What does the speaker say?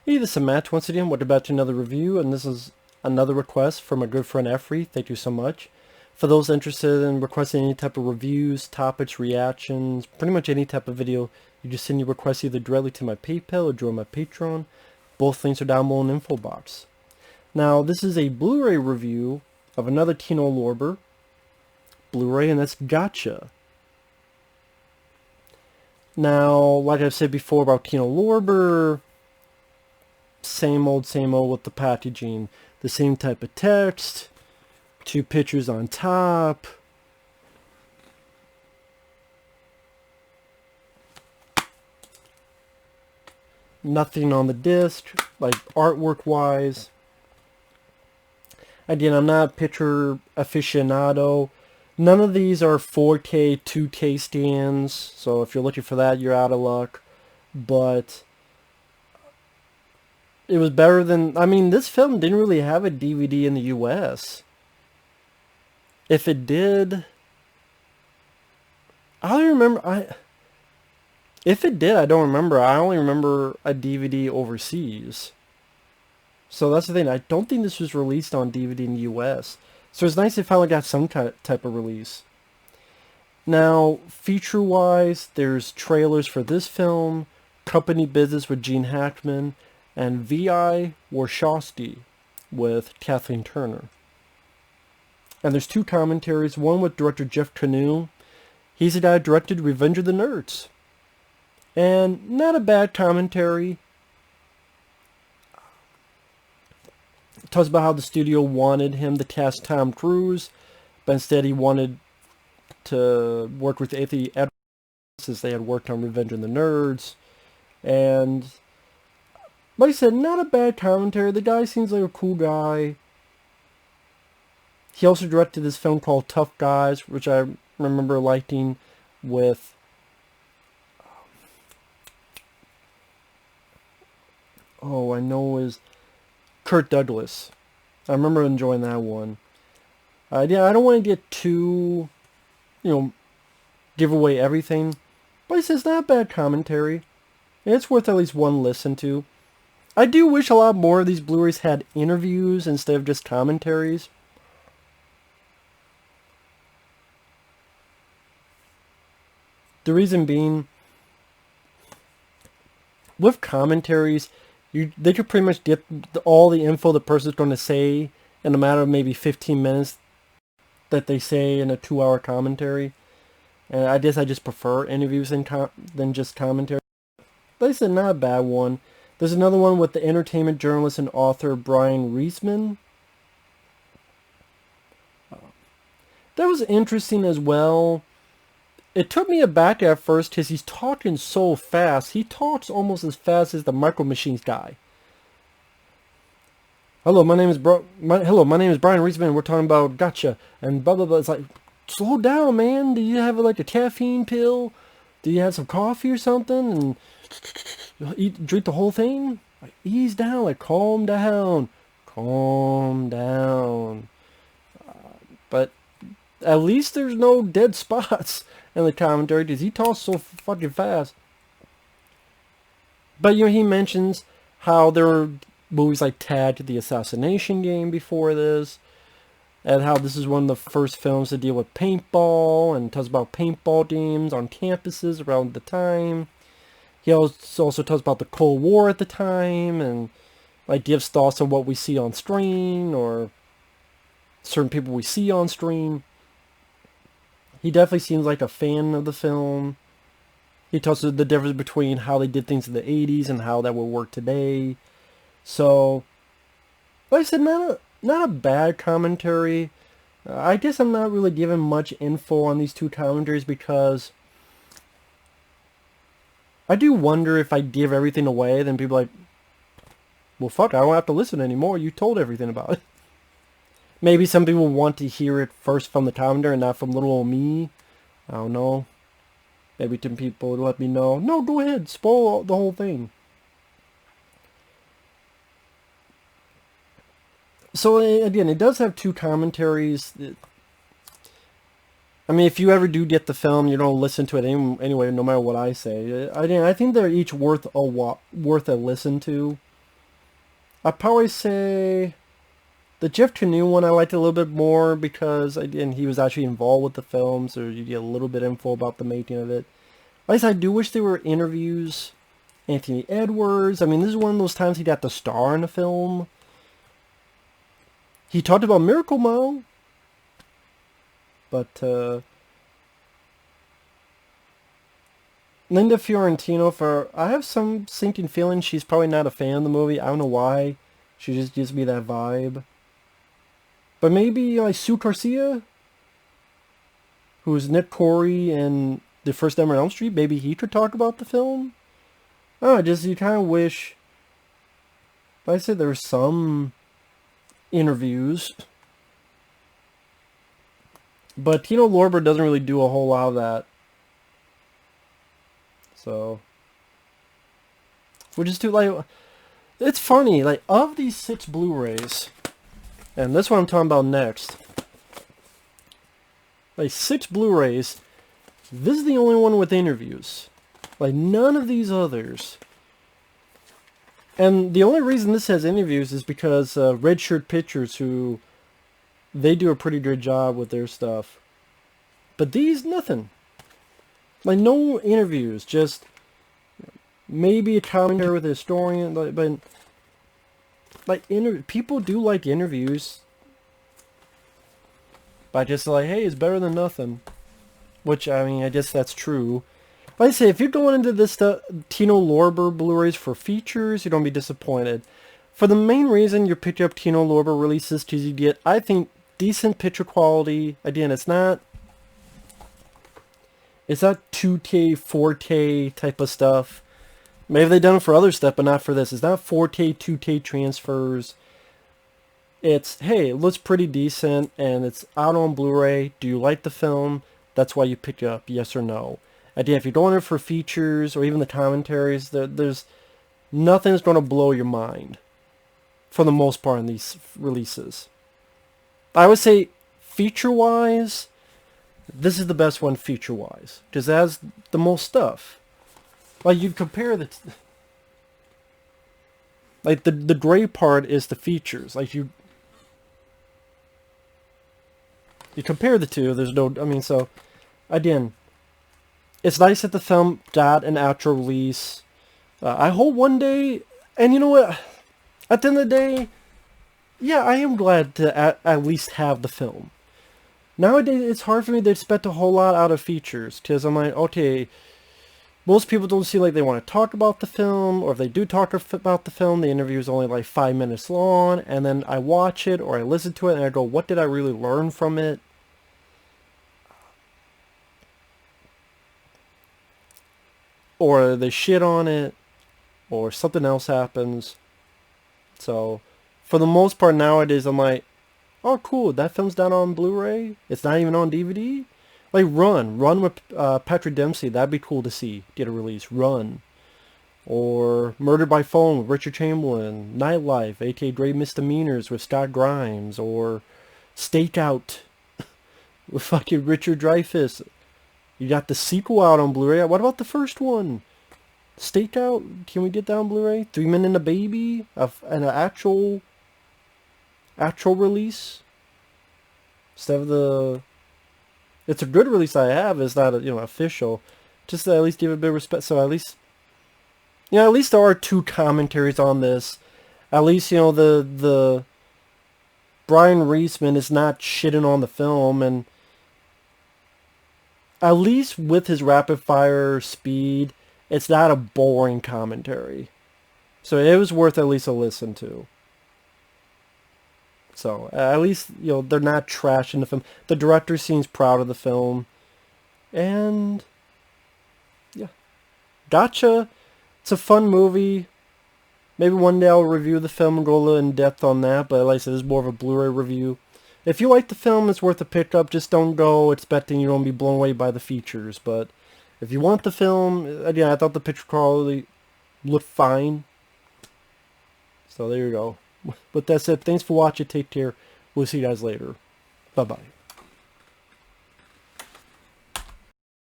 Hey, this is Matt once again. Welcome back to another review, and this is another request from my good friend Efree. Thank you so much. For those interested in requesting any type of reviews, topics, reactions, pretty much any type of video, you just send your request either directly to my PayPal or join my Patreon. Both links are down below in the info box. Now, this is a Blu-ray review of another Kino Lorber Blu-ray, and that's Gotcha. Now, like I've said before about Kino Lorber, same old with the packaging. The same type of text, two pictures on top. Nothing on the disc, like artwork wise. Again, I'm not a picture aficionado. None of these are 4K, 2K stands, so if you're looking for that, you're out of luck. But it was better than, I mean, this film didn't really have a DVD in the US. If it did, I don't remember. If it did, I don't remember. I only remember a DVD overseas. So that's the thing. I don't think this was released on DVD in the US. So it's nice they finally got some type of release. Now, feature-wise, there's trailers for this film, Company Business with Gene Hackman, and V.I. Warshawski with Kathleen Turner. And there's two commentaries, one with director Jeff Canoe. He's the guy who directed Revenge of the Nerds. And not a bad commentary. It talks about how the studio wanted him to cast Tom Cruise, but instead he wanted to work with Efree since they had worked on Revenge of the Nerds. And like I said, not a bad commentary. The guy seems like a cool guy. He also directed this film called Tough Guys, which I remember liking with I know is Kirk Douglas. I remember enjoying that one. Yeah, I don't want to get too, give away everything, but it's not a bad commentary. It's worth at least one listen to. I do wish a lot more of these Blu-rays had interviews instead of just commentaries. The reason being, with commentaries, they could pretty much get all the info the person's going to say in a matter of maybe 15 minutes that they say in a 2-hour commentary. And I guess I just prefer interviews than just commentary. Like I said, not a bad one. There's another one with the entertainment journalist and author Brian Reisman. That was interesting as well. It took me aback at first because he's talking so fast. He talks almost as fast as the Micro Machines guy. Hello, my name is Brian Reisman. We're talking about Gotcha and blah blah blah. It's like, slow down, man. Do you have like a caffeine pill? Do you have some coffee or something? And drink the whole thing? Like, ease down. Like, calm down. Calm down. But at least there's no dead spots in the commentary because he talks so fucking fast. But, he mentions how there were movies like Tag the Assassination Game before this, and how this is one of the first films to deal with paintball, and talks about paintball games on campuses around the time. He also talks about the Cold War at the time, and like gives thoughts on what we see on screen, or certain people we see on screen. He definitely seems like a fan of the film. He talks about the difference between how they did things in the 80s and how that would work today. So, like I said, not a bad commentary. I guess I'm not really giving much info on these two commentaries because I do wonder if I give everything away, then people are like, well, fuck, I don't have to listen anymore. You told everything about it. Maybe some people want to hear it first from the commentator and not from little old me. I don't know. Maybe some people would let me know. No, go ahead. Spoil the whole thing. So, again, it does have two commentaries. I mean, if you ever do get the film, you don't listen to it anyway, no matter what I say. I think they're each worth a listen to. I'd probably say the Jeff Canoe one I liked a little bit more because he was actually involved with the film, so you get a little bit info about the making of it. At least I do wish there were interviews. Anthony Edwards. I mean, this is one of those times he got to star in a film. He talked about Miracle Mile. But, Linda Fiorentino, I have some sinking feeling she's probably not a fan of the movie. I don't know why. She just gives me that vibe. But maybe, like, Sue Garcia, who's Nick Corey in the first Nightmare on Elm Street. Maybe he could talk about the film. Oh, just you kind of wish. Like I said, there were some interviews, but Tino Lorber doesn't really do a whole lot of that. So, which is too like, it's funny. Like of these 6 Blu-rays, and this one I'm talking about next. Like 6 Blu-rays, this is the only one with interviews. Like, none of these others. And the only reason this has interviews is because Red Shirt Pictures, who, they do a pretty good job with their stuff. But these, nothing. Like, no interviews, just maybe a commentary with a historian. But people do like interviews. But just like, hey, it's better than nothing. Which, I mean, I guess that's true. Like I say, if you're going into this Tino Lorber Blu-rays for features, you're going to be disappointed. For the main reason you're picking up Tino Lorber releases, because you get, I think, decent picture quality. Again, it's not 2K, 4K type of stuff. Maybe they've done it for other stuff, but not for this. It's not 4K, 2K transfers. It's, hey, it looks pretty decent, and it's out on Blu-ray. Do you like the film? That's why you pick it up, yes or no. Again, if you're going in for features or even the commentaries, there's nothing that's going to blow your mind for the most part in these releases. I would say feature-wise, this is the best one feature-wise because it has the most stuff. Like you compare the gray part is the features. Like you compare the two. There's no. I mean, so again. It's nice that the film got an actual release. I hope one day, and you know what, at the end of the day, yeah, I am glad to at least have the film. Nowadays, it's hard for me to expect a whole lot out of features, because I'm like, okay, most people don't seem like they want to talk about the film, or if they do talk about the film, the interview is only like 5 minutes long, and then I watch it, or I listen to it, and I go, what did I really learn from it? Or they shit on it, or something else happens. So, for the most part nowadays, I'm like, oh cool, that film's down on Blu-ray? It's not even on DVD? Like Run with Patrick Dempsey, that'd be cool to see, get a release, Run. Or Murder by Phone with Richard Chamberlain, Nightlife, aka Great Misdemeanors with Scott Grimes, or Stakeout with fucking Richard Dreyfuss. You got the sequel out on Blu-ray. What about the first one? Stakeout? Can we get that on Blu-ray? 3 Men and a Baby? An actual release? Instead of the... It's a good release I have. It's not, official. Just to at least give it a bit of respect. So at least... at least there are 2 commentaries on this. At least, the Brian Reisman is not shitting on the film, and at least with his rapid fire speed, it's not a boring commentary. So it was worth at least a listen to. So at least, they're not trashing the film. The director seems proud of the film. And yeah. Gotcha. It's a fun movie. Maybe one day I'll review the film and go a little in depth on that, but like I said, this is more of a Blu-ray review. If you like the film, it's worth a pickup. Just don't go expecting you're going to be blown away by the features. But if you want the film, again, I thought the picture quality looked fine. So there you go. With that said, thanks for watching. Take care. We'll see you guys later. Bye-bye.